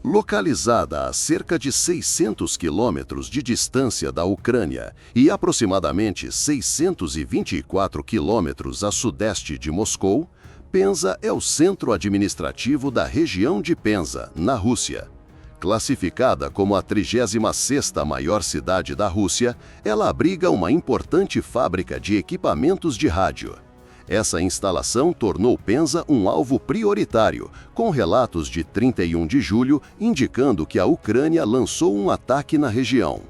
Localizada a cerca de 600 quilômetros de distância da Ucrânia e aproximadamente 624 quilômetros a sudeste de Moscou, Penza é o centro administrativo da região de Penza, na Rússia. Classificada como a 36ª maior cidade da Rússia, ela abriga uma importante fábrica de equipamentos de rádio. Essa instalação tornou Penza um alvo prioritário, com relatos de 31 de julho indicando que a Ucrânia lançou um ataque na região.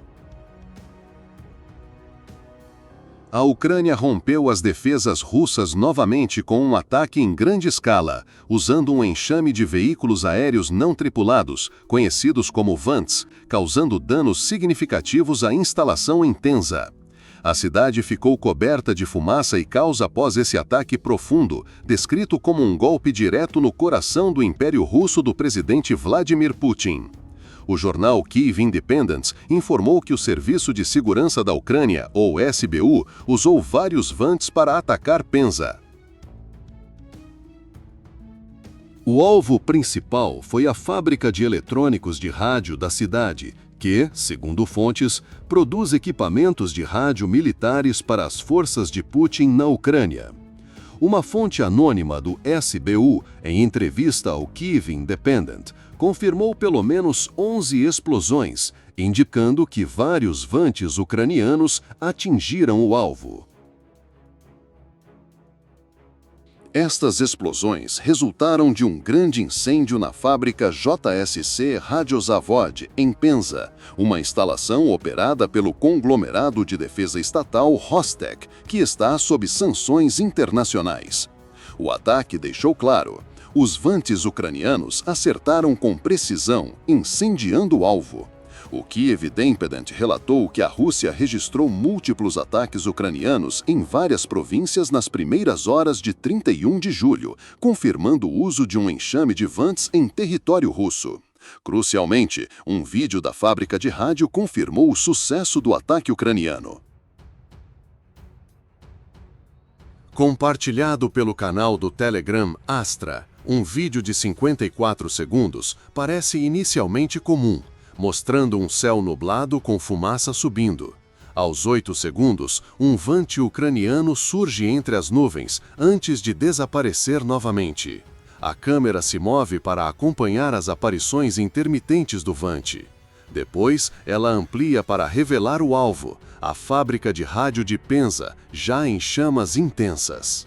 A Ucrânia rompeu as defesas russas novamente com um ataque em grande escala, usando um enxame de veículos aéreos não tripulados, conhecidos como VANTs, causando danos significativos à instalação em Penza. A cidade ficou coberta de fumaça e caos após esse ataque profundo, descrito como um golpe direto no coração do Império Russo do presidente Vladimir Putin. O jornal Kyiv Independent informou que o Serviço de Segurança da Ucrânia, ou SBU, usou vários VANTs para atacar Penza. O alvo principal foi a fábrica de eletrônicos de rádio da cidade, que, segundo fontes, produz equipamentos de rádio militares para as forças de Putin na Ucrânia. Uma fonte anônima do SBU, em entrevista ao Kyiv Independent, confirmou pelo menos 11 explosões, indicando que vários VANTs ucranianos atingiram o alvo. Estas explosões resultaram de um grande incêndio na fábrica JSC Radiozavod, em Penza, uma instalação operada pelo conglomerado de defesa estatal Rostec, que está sob sanções internacionais. O ataque deixou claro: os VANTs ucranianos acertaram com precisão, incendiando o alvo. O Kyiv Independent relatou que a Rússia registrou múltiplos ataques ucranianos em várias províncias nas primeiras horas de 31 de julho, confirmando o uso de um enxame de VANTs em território russo. Crucialmente, um vídeo da fábrica de rádio confirmou o sucesso do ataque ucraniano. Compartilhado pelo canal do Telegram Astra, um vídeo de 54 segundos parece inicialmente comum, mostrando um céu nublado com fumaça subindo. Aos 8 segundos, um VANT ucraniano surge entre as nuvens, antes de desaparecer novamente. A câmera se move para acompanhar as aparições intermitentes do VANT. Depois, ela amplia para revelar o alvo, a fábrica de rádio de Penza, já em chamas intensas.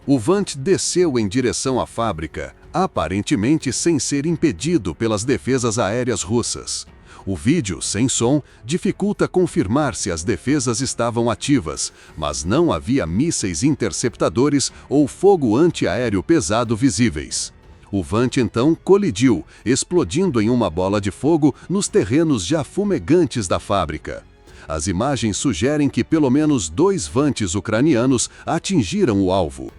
O VANT desceu em direção à fábrica, aparentemente sem ser impedido pelas defesas aéreas russas. O vídeo, sem som, dificulta confirmar se as defesas estavam ativas, mas não havia mísseis interceptadores ou fogo antiaéreo pesado visíveis. O VANT então colidiu, explodindo em uma bola de fogo nos terrenos já fumegantes da fábrica. As imagens sugerem que pelo menos 2 VANTs ucranianos atingiram o alvo.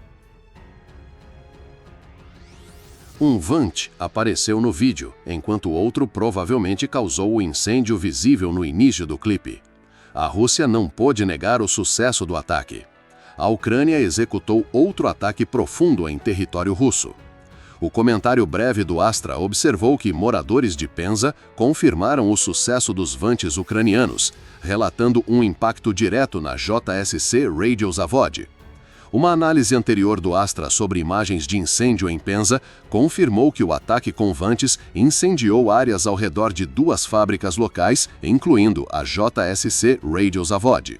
Um VANT apareceu no vídeo, enquanto outro provavelmente causou o incêndio visível no início do clipe. A Rússia não pôde negar o sucesso do ataque. A Ucrânia executou outro ataque profundo em território russo. O comentário breve do Astra observou que moradores de Penza confirmaram o sucesso dos VANTs ucranianos, relatando um impacto direto na JSC Radiozavod. Uma análise anterior do Astra sobre imagens de incêndio em Penza confirmou que o ataque com VANTs incendiou áreas ao redor de 2 fábricas locais, incluindo a JSC Radiozavod.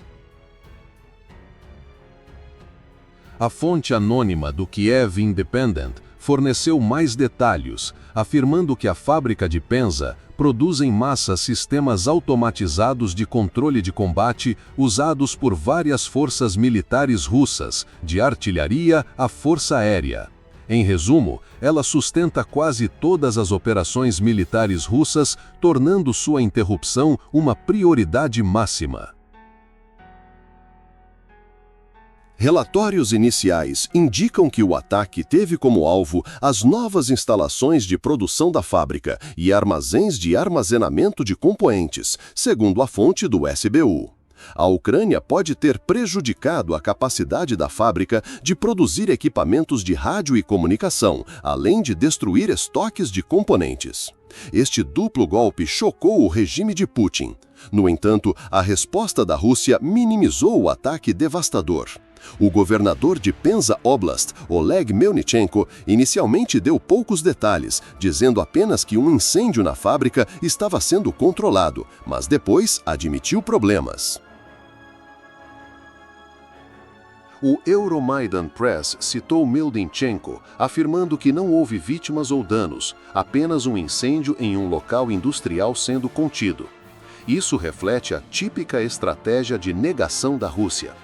A fonte anônima do Kyiv Independent forneceu mais detalhes, afirmando que a fábrica de Penza produz em massa sistemas automatizados de controle de combate usados por várias forças militares russas, de artilharia à força aérea. Em resumo, ela sustenta quase todas as operações militares russas, tornando sua interrupção uma prioridade máxima. Relatórios iniciais indicam que o ataque teve como alvo as novas instalações de produção da fábrica e armazéns de armazenamento de componentes, segundo a fonte do SBU. A Ucrânia pode ter prejudicado a capacidade da fábrica de produzir equipamentos de rádio e comunicação, além de destruir estoques de componentes. Este duplo golpe chocou o regime de Putin. No entanto, a resposta da Rússia minimizou o ataque devastador. O governador de Penza Oblast, Oleg Melnichenko, inicialmente deu poucos detalhes, dizendo apenas que um incêndio na fábrica estava sendo controlado, mas depois admitiu problemas. O Euromaidan Press citou Melnichenko, afirmando que não houve vítimas ou danos, apenas um incêndio em um local industrial sendo contido. Isso reflete a típica estratégia de negação da Rússia.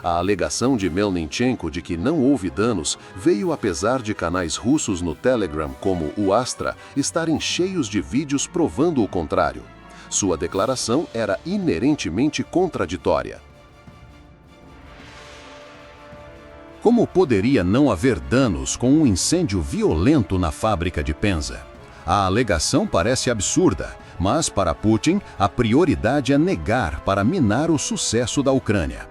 A alegação de Melnichenko de que não houve danos veio apesar de canais russos no Telegram como o Astra estarem cheios de vídeos provando o contrário. Sua declaração era inerentemente contraditória. Como poderia não haver danos com um incêndio violento na fábrica de Penza? A alegação parece absurda, mas para Putin, a prioridade é negar para minar o sucesso da Ucrânia.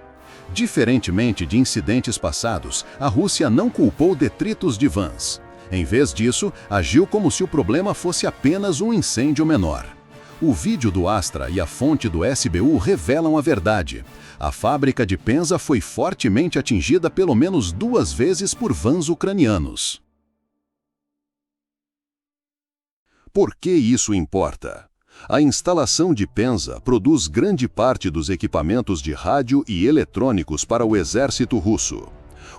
Diferentemente de incidentes passados, a Rússia não culpou detritos de vãs. Em vez disso, agiu como se o problema fosse apenas um incêndio menor. O vídeo do Astra e a fonte do SBU revelam a verdade. A fábrica de Penza foi fortemente atingida pelo menos 2 vezes por vãs ucranianos. Por que isso importa? A instalação de Penza produz grande parte dos equipamentos de rádio e eletrônicos para o exército russo.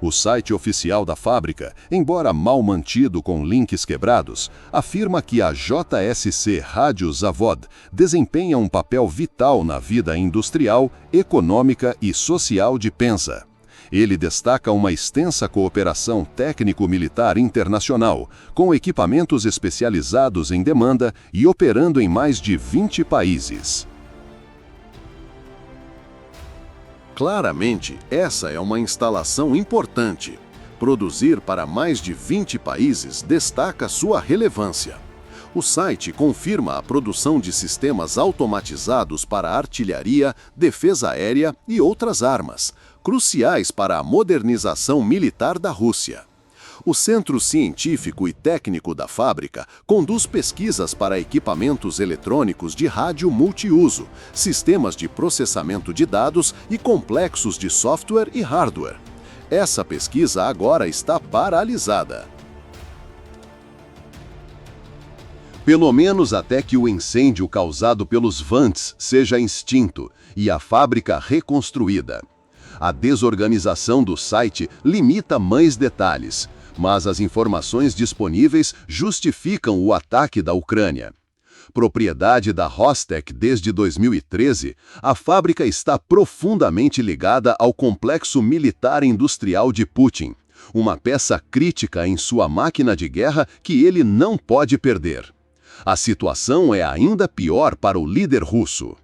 O site oficial da fábrica, embora mal mantido com links quebrados, afirma que a JSC Rádio Zavod desempenha um papel vital na vida industrial, econômica e social de Penza. Ele destaca uma extensa cooperação técnico-militar internacional, com equipamentos especializados em demanda e operando em mais de 20 países. Claramente, essa é uma instalação importante. Produzir para mais de 20 países destaca sua relevância. O site confirma a produção de sistemas automatizados para artilharia, defesa aérea e outras armas, cruciais para a modernização militar da Rússia. O Centro Científico e Técnico da fábrica conduz pesquisas para equipamentos eletrônicos de rádio multiuso, sistemas de processamento de dados e complexos de software e hardware. Essa pesquisa agora está paralisada. Pelo menos até que o incêndio causado pelos vãs seja extinto e a fábrica reconstruída. A desorganização do site limita mais detalhes, mas as informações disponíveis justificam o ataque da Ucrânia. Propriedade da Rostec desde 2013, a fábrica está profundamente ligada ao complexo militar industrial de Putin, uma peça crítica em sua máquina de guerra que ele não pode perder. A situação é ainda pior para o líder russo.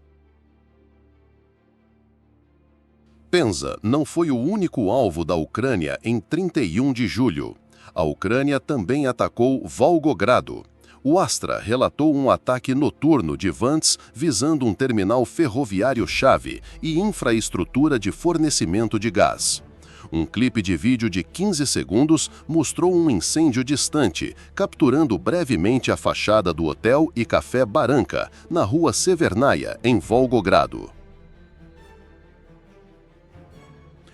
Penza não foi o único alvo da Ucrânia em 31 de julho. A Ucrânia também atacou Volgogrado. O Astra relatou um ataque noturno de vãs visando um terminal ferroviário-chave e infraestrutura de fornecimento de gás. Um clipe de vídeo de 15 segundos mostrou um incêndio distante, capturando brevemente a fachada do hotel e café Baranka, na rua Severnaya, em Volgogrado.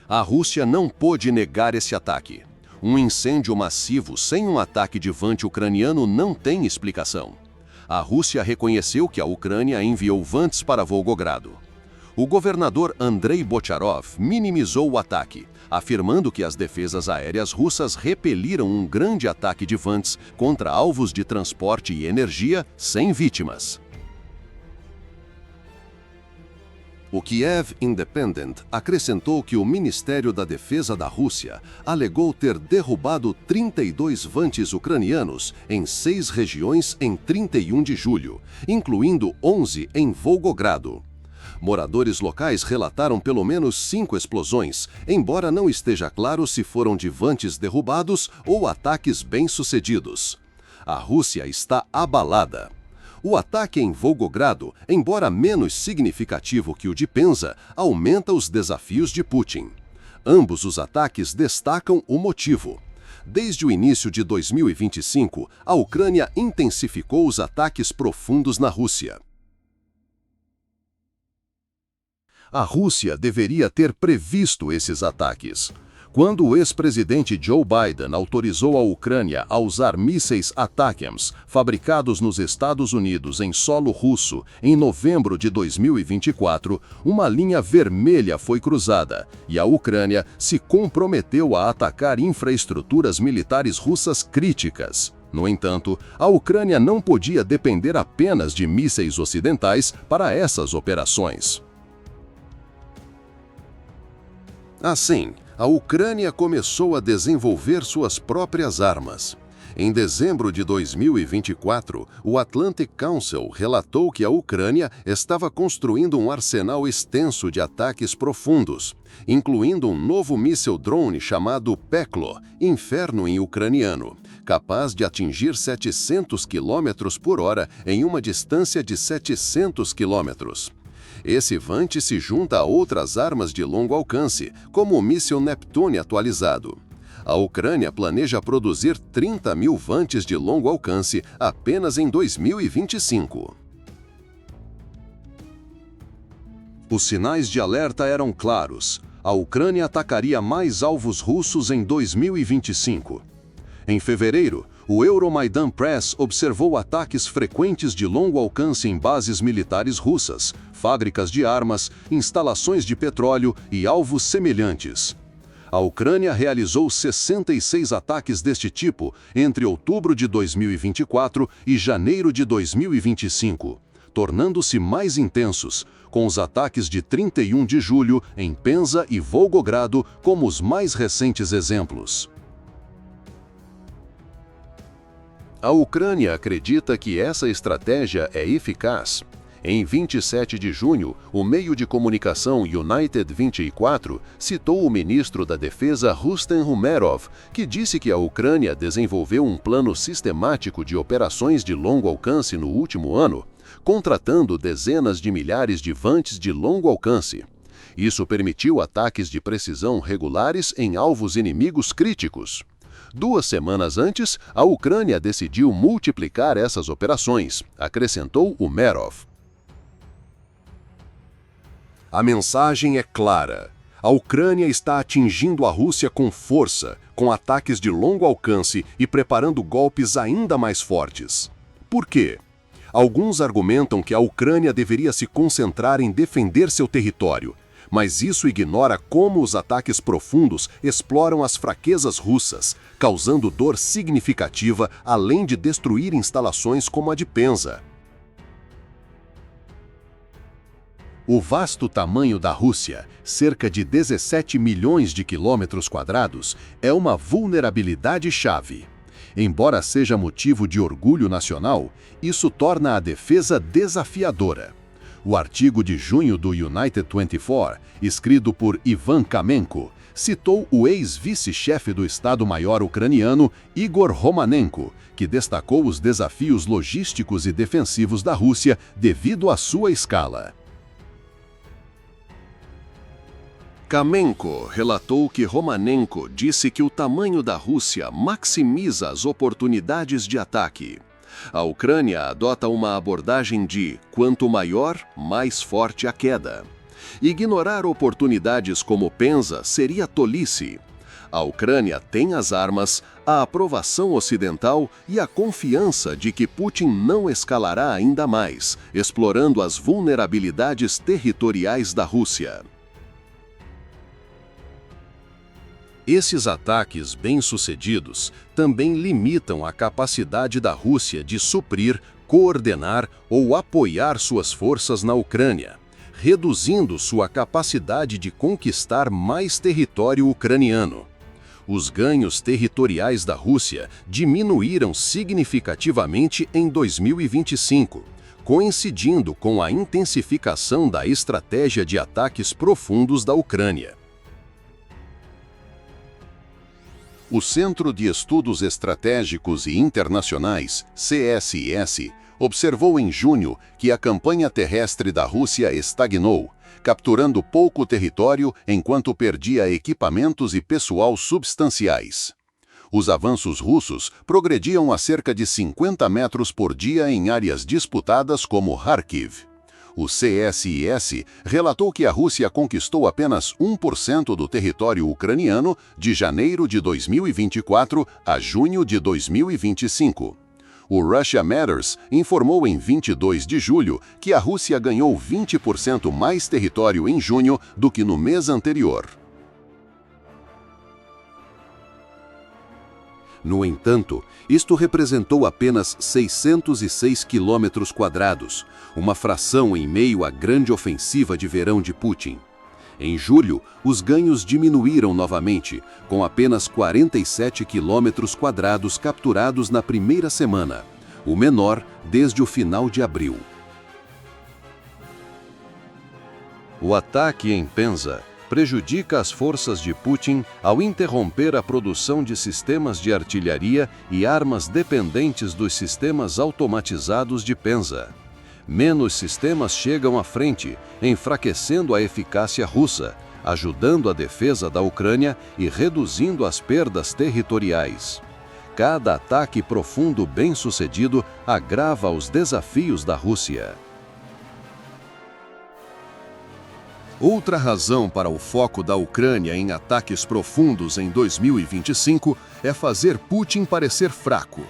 A Rússia não pôde negar esse ataque. Um incêndio massivo sem um ataque de vante ucraniano não tem explicação. A Rússia reconheceu que a Ucrânia enviou vantes para Volgogrado. O governador Andrei Bocharov minimizou o ataque, afirmando que as defesas aéreas russas repeliram um grande ataque de vantes contra alvos de transporte e energia sem vítimas. O Kiev Independent acrescentou que o Ministério da Defesa da Rússia alegou ter derrubado 32 vantes ucranianos em 6 regiões em 31 de julho, incluindo 11 em Volgogrado. Moradores locais relataram pelo menos 5 explosões, embora não esteja claro se foram de vantes derrubados ou ataques bem-sucedidos. A Rússia está abalada. O ataque em Volgogrado, embora menos significativo que o de Penza, aumenta os desafios de Putin. Ambos os ataques destacam o motivo. Desde o início de 2025, a Ucrânia intensificou os ataques profundos na Rússia. A Rússia deveria ter previsto esses ataques. Quando o ex-presidente Joe Biden autorizou a Ucrânia a usar mísseis ATACMS fabricados nos Estados Unidos em solo russo em novembro de 2024, uma linha vermelha foi cruzada e a Ucrânia se comprometeu a atacar infraestruturas militares russas críticas. No entanto, a Ucrânia não podia depender apenas de mísseis ocidentais para essas operações. Assim, a Ucrânia começou a desenvolver suas próprias armas. Em dezembro de 2024, o Atlantic Council relatou que a Ucrânia estava construindo um arsenal extenso de ataques profundos, incluindo um novo míssil drone chamado Peklo, inferno em ucraniano, capaz de atingir 700 km por hora em uma distância de 700 km. Esse Vante se junta a outras armas de longo alcance, como o míssil Neptune atualizado. A Ucrânia planeja produzir 30 mil Vantes de longo alcance apenas em 2025. Os sinais de alerta eram claros. A Ucrânia atacaria mais alvos russos em 2025. Em fevereiro, o Euromaidan Press observou ataques frequentes de longo alcance em bases militares russas, fábricas de armas, instalações de petróleo e alvos semelhantes. A Ucrânia realizou 66 ataques deste tipo entre outubro de 2024 e janeiro de 2025, tornando-se mais intensos, com os ataques de 31 de julho em Penza e Volgogrado como os mais recentes exemplos. A Ucrânia acredita que essa estratégia é eficaz. Em 27 de junho, o meio de comunicação United 24 citou o ministro da Defesa Rustem Umerov, que disse que a Ucrânia desenvolveu um plano sistemático de operações de longo alcance no último ano, contratando dezenas de milhares de Vantes de longo alcance. Isso permitiu ataques de precisão regulares em alvos inimigos críticos. 2 semanas antes, a Ucrânia decidiu multiplicar essas operações, acrescentou Umerov. A mensagem é clara. A Ucrânia está atingindo a Rússia com força, com ataques de longo alcance e preparando golpes ainda mais fortes. Por quê? Alguns argumentam que a Ucrânia deveria se concentrar em defender seu território, mas isso ignora como os ataques profundos exploram as fraquezas russas, causando dor significativa além de destruir instalações como a de Penza. O vasto tamanho da Rússia, cerca de 17 milhões de quilômetros quadrados, é uma vulnerabilidade-chave. Embora seja motivo de orgulho nacional, isso torna a defesa desafiadora. O artigo de junho do United 24, escrito por Ivan Kamenko, citou o ex-vice-chefe do Estado-Maior ucraniano Igor Romanenko, que destacou os desafios logísticos e defensivos da Rússia devido à sua escala. Kamenko relatou que Romanenko disse que o tamanho da Rússia maximiza as oportunidades de ataque. A Ucrânia adota uma abordagem de quanto maior, mais forte a queda. Ignorar oportunidades como Penza seria tolice. A Ucrânia tem as armas, a aprovação ocidental e a confiança de que Putin não escalará ainda mais, explorando as vulnerabilidades territoriais da Rússia. Esses ataques bem-sucedidos também limitam a capacidade da Rússia de suprir, coordenar ou apoiar suas forças na Ucrânia, reduzindo sua capacidade de conquistar mais território ucraniano. Os ganhos territoriais da Rússia diminuíram significativamente em 2025, coincidindo com a intensificação da estratégia de ataques profundos da Ucrânia. O Centro de Estudos Estratégicos e Internacionais, CSIS, observou em junho que a campanha terrestre da Rússia estagnou, capturando pouco território enquanto perdia equipamentos e pessoal substanciais. Os avanços russos progrediam a cerca de 50 metros por dia em áreas disputadas como Kharkiv. O CSIS relatou que a Rússia conquistou apenas 1% do território ucraniano de janeiro de 2024 a junho de 2025. O Russia Matters informou em 22 de julho que a Rússia ganhou 20% mais território em junho do que no mês anterior. No entanto, isto representou apenas 606 quilômetros quadrados, uma fração em meio à grande ofensiva de verão de Putin. Em julho, os ganhos diminuíram novamente, com apenas 47 quilômetros quadrados capturados na primeira semana, o menor desde o final de abril. O ataque em Penza prejudica as forças de Putin ao interromper a produção de sistemas de artilharia e armas dependentes dos sistemas automatizados de Penza. Menos sistemas chegam à frente, enfraquecendo a eficácia russa, ajudando a defesa da Ucrânia e reduzindo as perdas territoriais. Cada ataque profundo bem-sucedido agrava os desafios da Rússia. Outra razão para o foco da Ucrânia em ataques profundos em 2025 é fazer Putin parecer fraco.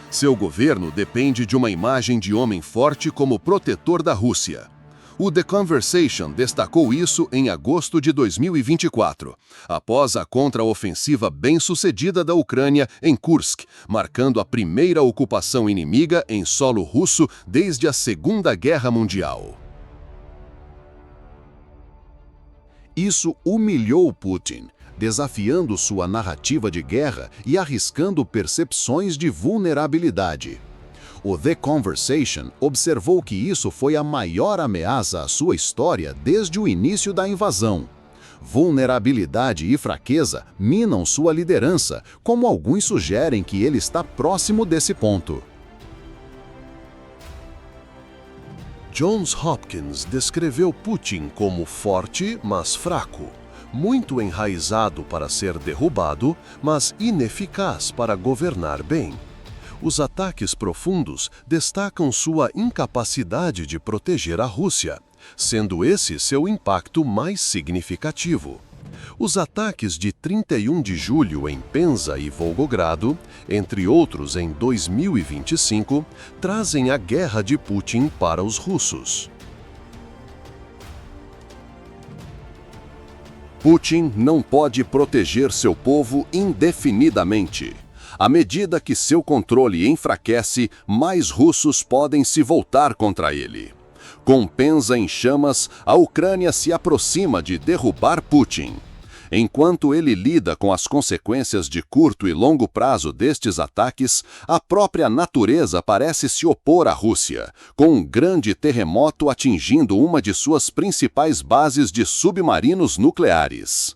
Seu governo depende de uma imagem de homem forte como protetor da Rússia. O The Conversation destacou isso em agosto de 2024, após a contraofensiva bem-sucedida da Ucrânia em Kursk, marcando a primeira ocupação inimiga em solo russo desde a Segunda Guerra Mundial. Isso humilhou Putin, desafiando sua narrativa de guerra e arriscando percepções de vulnerabilidade. O The Conversation observou que isso foi a maior ameaça à sua história desde o início da invasão. Vulnerabilidade e fraqueza minam sua liderança, como alguns sugerem que ele está próximo desse ponto. Johns Hopkins descreveu Putin como forte, mas fraco, muito enraizado para ser derrubado, mas ineficaz para governar bem. Os ataques profundos destacam sua incapacidade de proteger a Rússia, sendo esse seu impacto mais significativo. Os ataques de 31 de julho em Penza e Volgogrado, entre outros em 2025, trazem a guerra de Putin para os russos. Putin não pode proteger seu povo indefinidamente. À medida que seu controle enfraquece, mais russos podem se voltar contra ele. Com Penza em chamas, a Ucrânia se aproxima de derrubar Putin. Enquanto ele lida com as consequências de curto e longo prazo destes ataques, a própria natureza parece se opor à Rússia, com um grande terremoto atingindo uma de suas principais bases de submarinos nucleares.